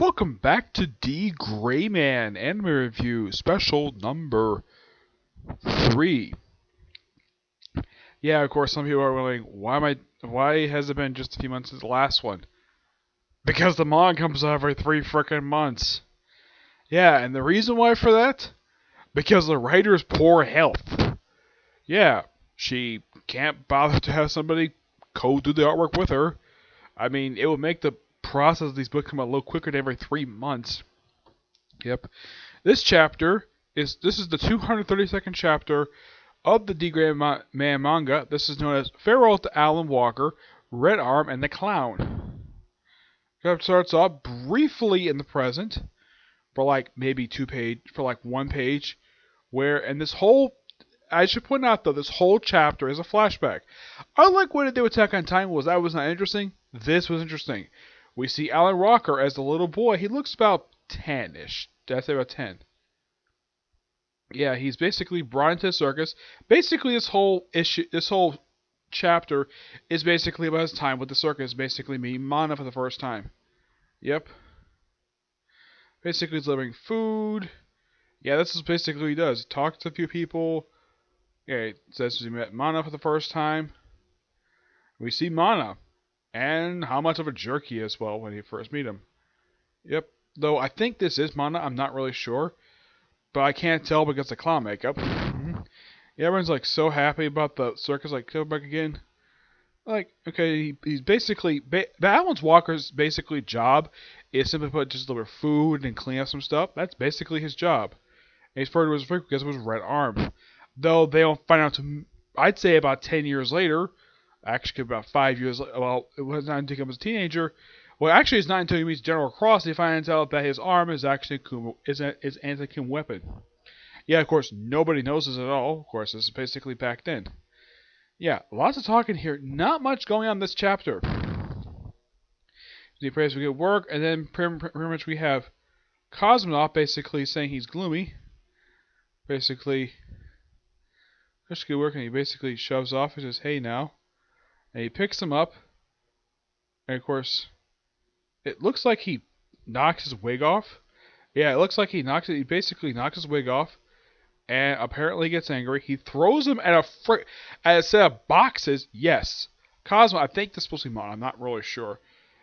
Welcome back to D.Gray Anime Review, special number 3. Yeah, of course, some people are wondering, why has it been just a few months since the last one? Because the manga comes out every 3 frickin' months. Yeah, and the reason why for that? Because the writer's poor health. Yeah, she can't bother to have somebody co-do the artwork with her. I mean, it would make the process of these books come out a little quicker than every 3 months. Yep. This is the 232nd chapter of the D.Gray manga. This is known as Farewell to Alan Walker, Red Arm, and the Clown. It starts off briefly in the present for like maybe 1 page, I should point out though, this whole chapter is a flashback. Unlike what it did with Attack on Titan that was not interesting, this was interesting. We see Alan Walker as the little boy. He looks about 10-ish. Did I say about 10? Yeah, he's basically brought into the circus. Basically, this whole chapter is basically about his time with the circus. Basically, meeting Mana for the first time. Yep. Basically, he's delivering food. Yeah, this is basically what he does. He talks to a few people. Yeah, he says he met Mana for the first time. We see Mana. And how much of a jerk he is, well, when you first meet him. Yep. Though I think this is Mana, I'm not really sure. But I can't tell because of clown makeup. Yeah, everyone's like so happy about the circus, like, come back again. Like, okay, he's basically, Alan Walker's basically job is simply put just deliver food and clean up some stuff. That's basically his job. And he's referred to as frequent because it was Red Arm. Though they don't find out I'd say about 10 years later, actually about 5 years, well, it was not until he was a teenager. Well, actually, it's not until he meets General Cross he finds out that his arm is actually is anti-Kim weapon. Yeah, of course, nobody knows this at all. Of course, this is basically back then. Yeah, lots of talking here. Not much going on in this chapter. He prays for good work, and then pretty much we have Cosmonaut basically saying he's gloomy. Basically, just good work, and he basically shoves off and says, "Hey now," and he picks him up, and of course, it looks like he knocks his wig off. Yeah, it looks like he basically knocks his wig off, and apparently gets angry. He throws him at a set of boxes. Yes, Cosmo. I think this is supposed to be Mon. I'm not really sure.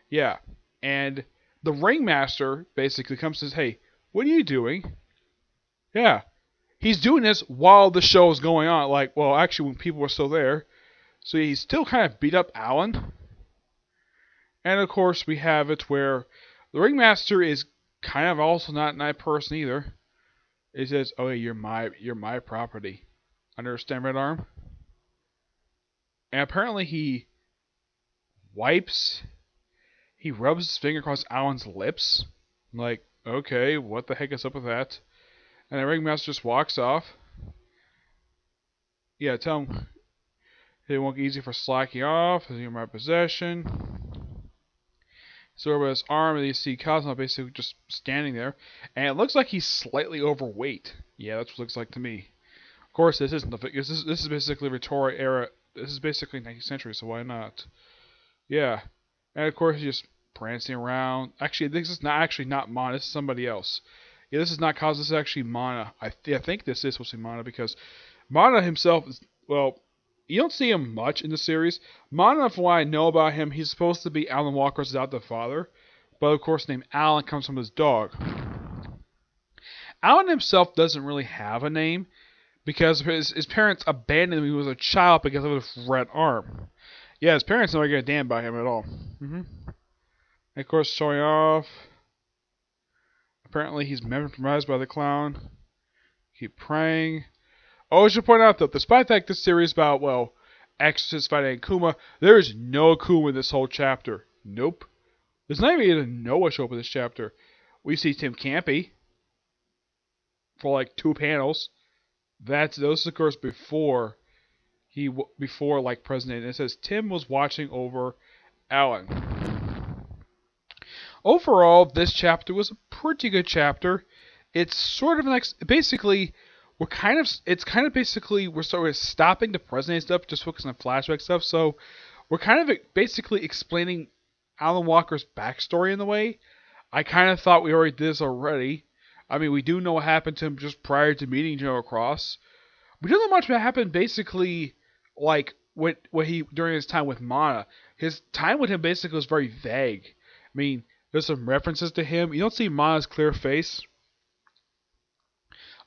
Yeah, and the ringmaster basically comes and says, "Hey, what are you doing?" Yeah, he's doing this while the show is going on. Like, well, actually, when people were still there, so he's still kind of beat up Alan. And of course, we have it where the ringmaster is kind of also not a nice person either. He says, "Oh, you're my property. Understand, Red Arm?" And apparently he rubs his finger across Alan's lips. I'm like, okay, what the heck is up with that? And the ringmaster just walks off. Yeah, tell him it won't be easy for slacking off. You're in my possession. So over his arm, and you see Cosmo basically just standing there, and it looks like he's slightly overweight. Yeah, that's what it looks like to me. Of course, this isn't this is basically Victoria era. This is basically 19th century, so why not? Yeah, and of course he's just prancing around. Actually, this is not Mana. This is somebody else. Yeah, this is not Cosmo. This is actually Mana. I think this is supposed to be Mana because Mana himself is, well, you don't see him much in the series. Mana, from what I know about him, he's supposed to be Alan Walker's adoptive father. But of course, the name Alan comes from his dog. Alan himself doesn't really have a name because his parents abandoned him when he was a child because of his red arm. Yeah, his parents don't give a damn about him at all. And of course, showing off. Apparently, he's mesmerized by the clown. Keep praying. Oh, I should point out, though, despite the fact this series is about, well, exorcists fighting Akuma, there is no Akuma in this whole chapter. Nope. There's not even a Noah show up in this chapter. We see Tim Campy for like 2 panels. Those of course before like President. And it says Tim was watching over Alan. Overall, this chapter was a pretty good chapter. It's sort of basically. We're sort of stopping the present stuff, just focusing on flashback stuff. So we're kind of basically explaining Alan Walker's backstory in the way. I kind of thought we already did this already. I mean, we do know what happened to him just prior to meeting General Cross. We don't know much what happened basically, like, what he during his time with Mana. His time with him basically was very vague. I mean, there's some references to him. You don't see Mana's clear face.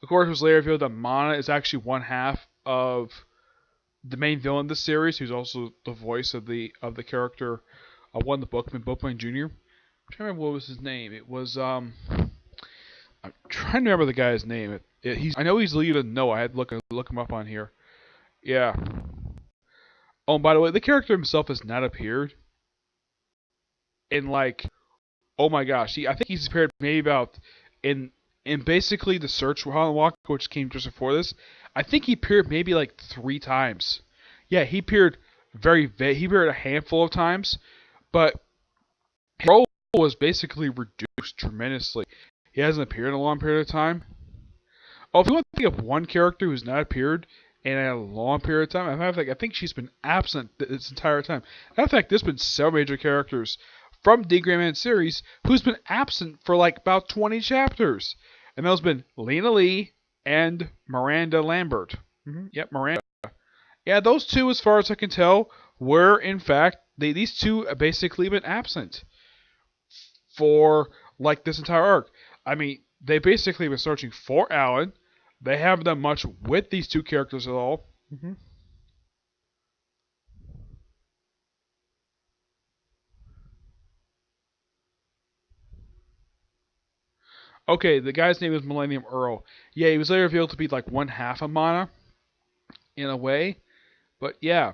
Of course, it was later revealed that Mana is actually one half of the main villain of the series, who's also the voice of the character one of the Bookman Jr. I'm trying to remember what was his name. It was I'm trying to remember the guy's name. I know he's leader. No, I had to look him up on here. Yeah. Oh, and by the way, the character himself has not appeared in like, oh my gosh, I think he's appeared maybe about in basically the Search for Holland Walker, which came just before this. I think he appeared maybe like 3 times. Yeah, he appeared he appeared a handful of times, but his role was basically reduced tremendously. He hasn't appeared in a long period of time. Oh, if you want to think of one character who's not appeared in a long period of time, I think she's been absent this entire time. In fact, there's been several major characters from D.Gray Man series who's been absent for like about 20 chapters. And those have been Lena Lee and Miranda Lambert. Yep, Miranda. Yeah, those two, as far as I can tell, were in fact, these two have basically been absent for like this entire arc. I mean, they basically been searching for Alan. They haven't done much with these two characters at all. Okay, the guy's name is Millennium Earl. Yeah, he was later revealed to be like one half of Mana, in a way. But yeah,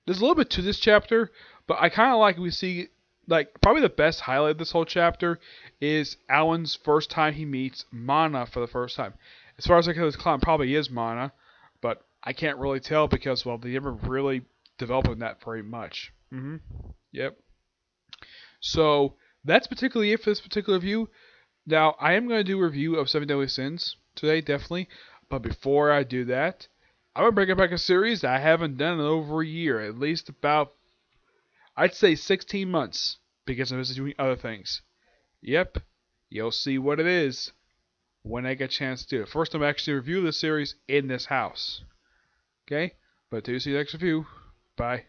there's a little bit to this chapter, but I kind of like we see, like, probably the best highlight of this whole chapter is Alan's first time he meets Mana for the first time. As far as I can tell, this clown probably is Mana, but I can't really tell because, well, they never really developed on that very much. Yep. So, that's particularly it for this particular review. Now, I am going to do a review of Seven Deadly Sins today, definitely. But before I do that, I'm going to bring back a series that I haven't done in over a year. At least about, I'd say 16 months. Because I'm busy doing other things. Yep. You'll see what it is when I get a chance to do it. First, I'm actually review this series in this house. Okay? But to see you next review. Bye.